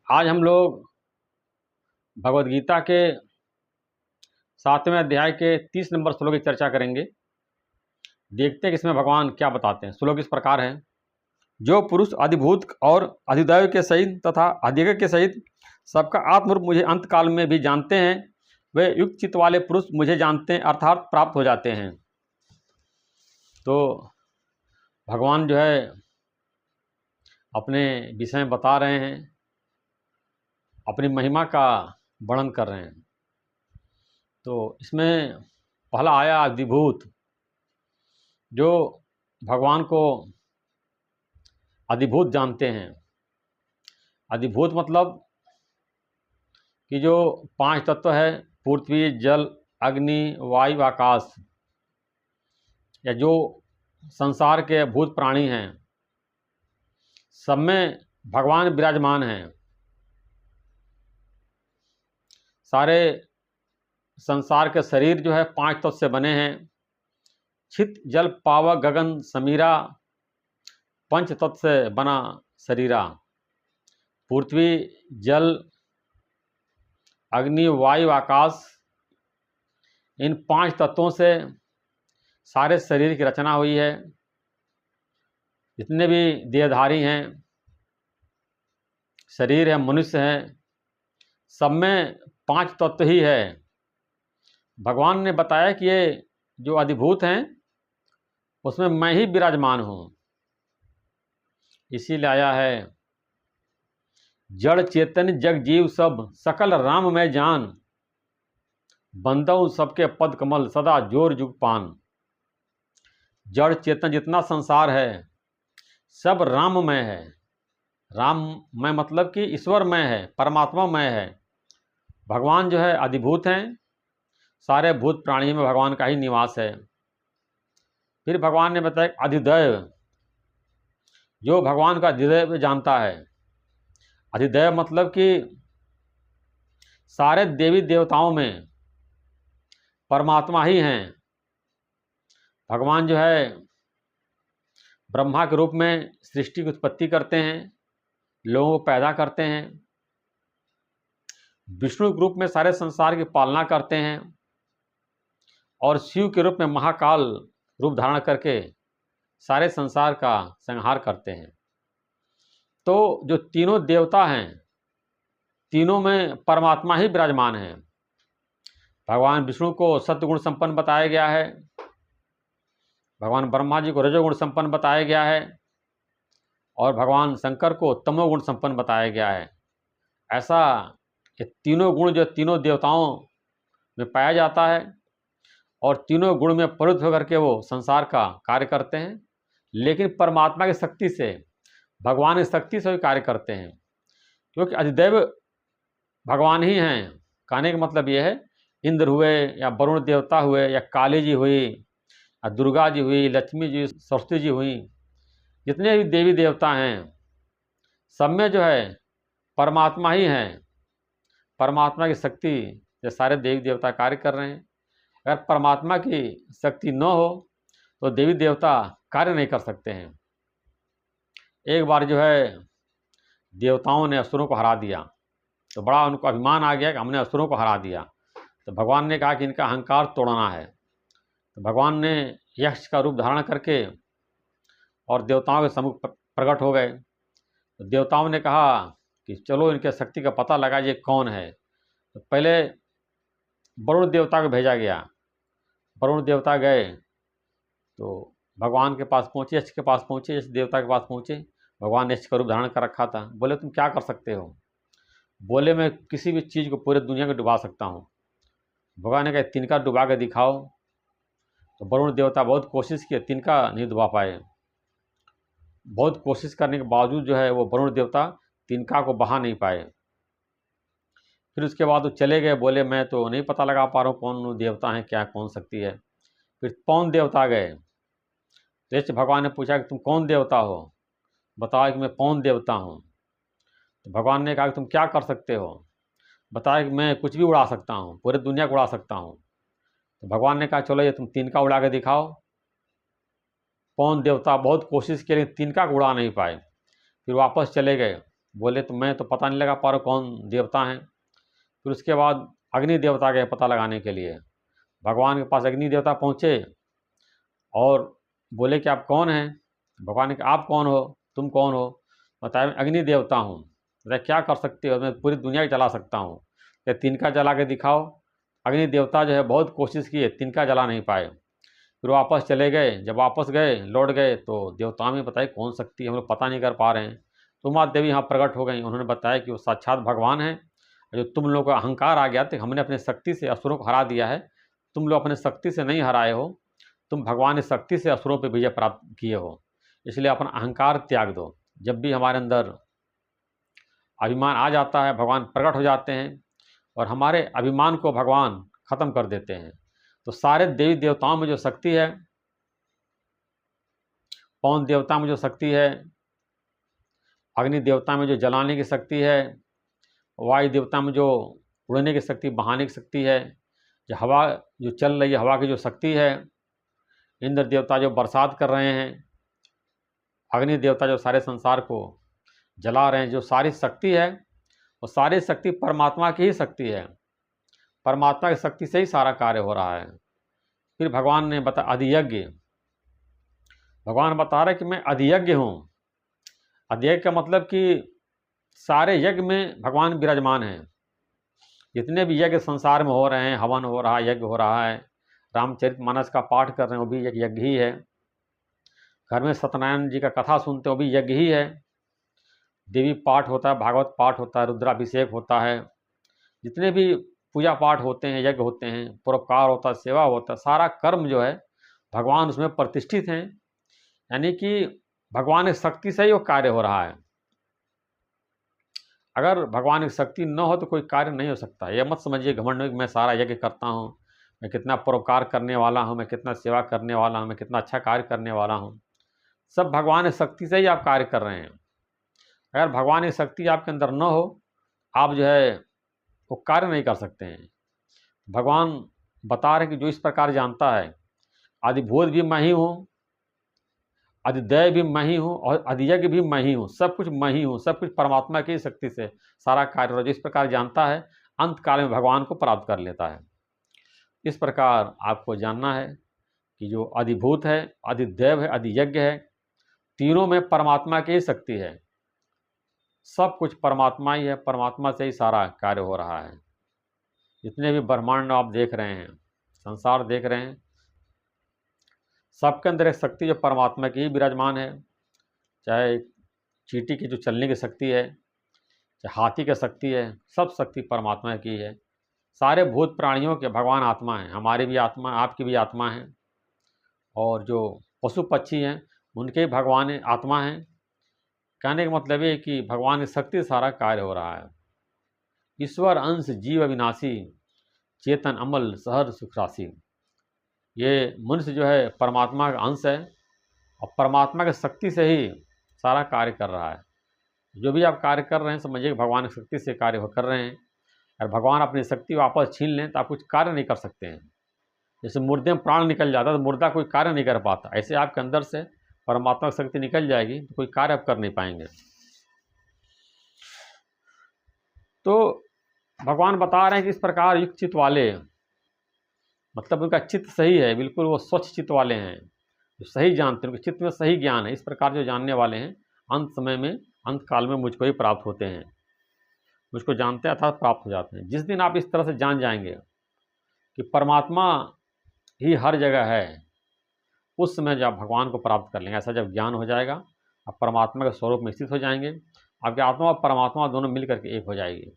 आज हम लोग भगवद गीता के 7वें अध्याय के 30 नंबर श्लोक की चर्चा करेंगे। देखते हैं कि इसमें भगवान क्या बताते हैं। श्लोक इस प्रकार है। जो पुरुष अधिभूत और अधिदैव के सहित तथा अधिक के सहित सबका आत्मरूप मुझे अंत काल में भी जानते हैं, वे युक्त चित्त वाले पुरुष मुझे जानते हैं अर्थात प्राप्त हो जाते हैं। तो भगवान जो है अपने विषय में बता रहे हैं, अपनी महिमा का वर्णन कर रहे हैं। तो इसमें पहला आया अधिभूत, जो भगवान को अधिभूत जानते हैं। अधिभूत मतलब कि जो 5 तत्व है, पृथ्वी, जल, अग्नि, वायु, आकाश, या जो संसार के भूत प्राणी हैं, सब में भगवान विराजमान हैं। सारे संसार के शरीर जो है 5 तत्व से बने हैं। छित, जल, पावक, गगन, समीरा, 5 तत्व से बना शरीरा। पृथ्वी, जल, अग्नि, वायु, आकाश, इन 5 तत्वों से सारे शरीर की रचना हुई है। जितने भी देहधारी हैं, शरीर है, मनुष्य हैं, सब में 5 तत्व ही है। भगवान ने बताया कि ये जो अधिभूत हैं उसमें मैं ही विराजमान हूँ। इसीलिए आया है, जड़ चेतन जग जीव सब सकल राम मैं जान, बंदऊ सबके पद कमल सदा जोर जुग पान। जड़ चेतन जितना संसार है सब राममय है। राममय मतलब कि ईश्वरमय है, परमात्मामय है। भगवान जो है अधिभूत हैं, सारे भूत प्राणी में भगवान का ही निवास है। फिर भगवान ने बताया अधिदैव, जो भगवान का अधिदैव जानता है। अधिदैव मतलब कि सारे देवी देवताओं में परमात्मा ही हैं। भगवान जो है ब्रह्मा के रूप में सृष्टि की उत्पत्ति करते हैं, लोगों को पैदा करते हैं। विष्णु के रूप में सारे संसार की पालना करते हैं, और शिव के रूप में महाकाल रूप धारण करके सारे संसार का संहार करते हैं। तो जो तीनों देवता हैं, तीनों में परमात्मा ही विराजमान है। भगवान विष्णु को सत्वगुण संपन्न बताया गया है, भगवान ब्रह्मा जी को रजोगुण संपन्न बताया गया है, और भगवान शंकर को तमोगुण संपन्न बताया गया है। ऐसा ये तीनों गुण जो तीनों देवताओं में पाया जाता है, और तीनों गुण में प्रवृत्त होकर के वो संसार का कार्य करते हैं। लेकिन परमात्मा की शक्ति से, भगवान की शक्ति से भी कार्य करते हैं, क्योंकि अधिदैव भगवान ही हैं। कहने का मतलब ये है, इंद्र हुए या वरुण देवता हुए या काली जी हुई या दुर्गा जी हुई, लक्ष्मी जी, सरस्वती जी हुई, जितने भी देवी देवता हैं सब में जो है परमात्मा ही हैं। परमात्मा की शक्ति से सारे देवी देवता कार्य कर रहे हैं। अगर परमात्मा की शक्ति न हो तो देवी देवता कार्य नहीं कर सकते हैं। एक बार जो है देवताओं ने असुरों को हरा दिया, तो बड़ा उनको अभिमान आ गया कि हमने असुरों को हरा दिया। तो भगवान ने कहा कि इनका अहंकार तोड़ना है। तो भगवान ने यक्ष का रूप धारण करके और देवताओं के सम्मुख प्रकट हो गए। तो देवताओं ने कहा कि चलो इनके शक्ति का पता लगाइए कौन है। तो पहले वरुण देवता को भेजा गया। वरुण देवता गए तो भगवान के पास पहुँचे, यक्ष के पास पहुँचे, यक्ष देवता के पास पहुँचे। भगवान ने यक्ष का रूप धारण कर रखा था। बोले तुम क्या कर सकते हो? बोले मैं किसी भी चीज़ को पूरे दुनिया को डुबा सकता हूँ। भगवान ने कहा तिनका डुबा के दिखाओ। तो वरुण देवता बहुत कोशिश किए, तिनका नहीं डुबा पाए। बहुत कोशिश करने के बावजूद जो है वो वरुण देवता तिनका को बहा नहीं पाए। फिर उसके बाद वो चले गए, बोले मैं तो नहीं पता लगा पा रहा हूँ कौन देवता है, क्या कौन शक्ति है। फिर पौन देवता गए। तो यक्ष भगवान ने पूछा कि तुम कौन देवता हो, बताओ कि मैं पौन देवता हूँ। तो भगवान ने कहा कि तुम क्या कर सकते हो? बताया कि मैं कुछ भी उड़ा सकता हूँ, पूरे दुनिया को उड़ा सकता हूँ। तो भगवान ने कहा चलो ये तुम तिनका उड़ा के दिखाओ। पौन देवता बहुत कोशिश की लेकिन तिनका को उड़ा नहीं पाए। फिर वापस चले गए। बोले तो मैं तो पता नहीं लगा पा रहा कौन देवता हैं। फिर उसके बाद अग्नि देवता गए पता लगाने के लिए। भगवान के पास अग्नि देवता पहुँचे और बोले कि आप कौन हैं। भगवान ने कहा आप कौन हो, तुम कौन हो। बताया मैं अग्नि देवता हूँ। बताया क्या कर सकते हो, मैं पूरी दुनिया जला सकता हूँ, क्या तिनका जला के दिखाओ। अग्नि देवता जो है बहुत कोशिश किए, तिनका जला नहीं पाए। फिर वापस चले गए। जब वापस गए, लौट गए, तो देवताओं में बताया कौन शक्ति हम लोग पता नहीं कर पा रहे हैं। तो उमा देवी यहाँ प्रकट हो गई। उन्होंने बताया कि वो साक्षात भगवान हैं। जो तुम लोगों का अहंकार आ गया तो हमने अपने शक्ति से असुरों को हरा दिया है। तुम लोग अपने शक्ति से नहीं हराए हो, तुम भगवान की शक्ति से असुरों पर विजय प्राप्त किए हो। इसलिए अपना अहंकार त्याग दो। जब भी हमारे अंदर अभिमान आ जाता है, भगवान प्रकट हो जाते हैं और हमारे अभिमान को भगवान खत्म कर देते हैं। तो सारे देवी देवताओं में जो शक्ति है, पवन देवता में जो शक्ति है, अग्नि देवता में जो जलाने की शक्ति है, वायु देवता में जो उड़ने की शक्ति, बहाने की शक्ति है, जो हवा जो चल रही है, हवा की जो शक्ति है, इंद्र देवता जो बरसात कर रहे हैं, अग्नि देवता जो सारे संसार को जला रहे हैं, जो सारी शक्ति है वो सारी शक्ति परमात्मा की ही शक्ति है। परमात्मा की शक्ति से ही सारा कार्य हो रहा है। फिर भगवान ने बता अधियज्ञ, भगवान बता रहे कि मैं अधियज्ञ हूँ। अधियज्ञ का मतलब कि सारे यज्ञ में भगवान विराजमान हैं। जितने भी यज्ञ संसार में हो रहे हैं, हवन हो रहा है, यज्ञ हो रहा है, रामचरितमानस का पाठ कर रहे हैं वो भी एक यज्ञ ही है, घर में सत्यनारायण जी का कथा सुनते हो भी यज्ञ ही है, देवी पाठ होता है, भागवत पाठ होता है, रुद्राभिषेक होता है, जितने भी पूजा पाठ होते हैं, यज्ञ होते हैं, परोपकार होता है, सेवा होता है, सारा कर्म जो है भगवान उसमें प्रतिष्ठित हैं। यानी कि भगवान की शक्ति से ही वो कार्य हो रहा है। अगर भगवान की शक्ति न हो तो कोई कार्य नहीं हो सकता। यह मत समझिए घमंड में कि मैं सारा यज्ञ करता हूँ, मैं कितना परोपकार करने वाला हूँ, मैं कितना सेवा करने वाला हूँ, मैं कितना अच्छा कार्य करने वाला हूँ। सब भगवान की शक्ति से ही आप कार्य कर रहे हैं। अगर भगवान की शक्ति आपके अंदर न हो, आप जो है वो कार्य नहीं कर सकते हैं। भगवान बता रहे कि जो इस प्रकार जानता है, आदिभूत भी मैं ही हूँ, अधिदैव भी मैं ही हूँ और अधियज्ञ भी मैं ही हूँ, सब कुछ मैं ही हूँ, सब कुछ परमात्मा की शक्ति से सारा कार्य हो रहा है। जो इस प्रकार जानता है अंत काल में भगवान को प्राप्त कर लेता है। इस प्रकार आपको जानना है कि जो अधिभूत है, अधिदैव है, अधियज्ञ है, तीनों में परमात्मा की ही शक्ति है। सब कुछ परमात्मा ही है, परमात्मा से ही सारा कार्य हो रहा है। जितने भी ब्रह्मांड आप देख रहे हैं, संसार देख रहे हैं, सबके अंदर एक शक्ति जो परमात्मा की ही विराजमान है। चाहे चींटी की जो चलने की शक्ति है, चाहे हाथी की शक्ति है, सब शक्ति परमात्मा की है। सारे भूत प्राणियों के भगवान आत्मा हैं, हमारी भी आत्मा, आपकी भी आत्मा है, और जो पशु पक्षी हैं उनके भी भगवान आत्मा हैं। कहने का मतलब ये कि भगवान की शक्ति से सारा कार्य हो रहा है। ईश्वर अंश जीव अविनाशी, चेतन अमल सहर सुखराशि। ये मनुष्य जो है परमात्मा का अंश है और परमात्मा की शक्ति से ही सारा कार्य कर रहा है। जो भी आप कार्य कर रहे हैं समझिए कि भगवान की शक्ति से कार्य कर रहे हैं। और भगवान अपनी शक्ति वापस छीन लें तो आप कुछ कार्य नहीं कर सकते हैं। जैसे मुर्दे में प्राण निकल जाता है तो मुर्दा कोई कार्य नहीं कर पाता, ऐसे आपके अंदर से परमात्मा की शक्ति निकल जाएगी तो कोई कार्य आप कर नहीं पाएंगे। तो भगवान बता रहे हैं कि इस प्रकार युक्त चित्त वाले, मतलब उनका चित्त सही है, बिल्कुल वो स्वच्छ चित्त वाले हैं, जो सही जानते हैं, उनके चित्त में सही ज्ञान है। इस प्रकार जो जानने वाले हैं अंत समय में, अंत काल में मुझको ही प्राप्त होते हैं, मुझको जानते हैं अर्थात प्राप्त हो जाते हैं। जिस दिन आप इस तरह से जान जाएंगे कि परमात्मा ही हर जगह है, उस समय जब भगवान को प्राप्त कर लेंगे। ऐसा जब ज्ञान हो जाएगा, आप परमात्मा के स्वरूप में स्थित हो जाएंगे, आपकी आत्मा और परमात्मा दोनों मिल करके एक हो जाएगी।